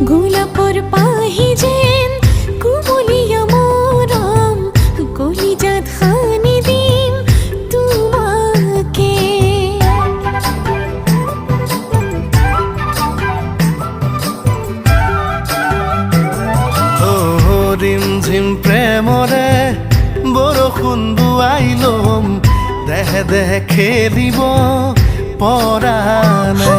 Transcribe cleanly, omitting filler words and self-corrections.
গোলাপর পাহি যেন কুমলিয়া মরম কলিজাত খানি দিম তোমাকে। রিমঝিম প্রেমরে বৰষুণ বুৱাইলম দেহে দেহে খেলিব পৰাণে।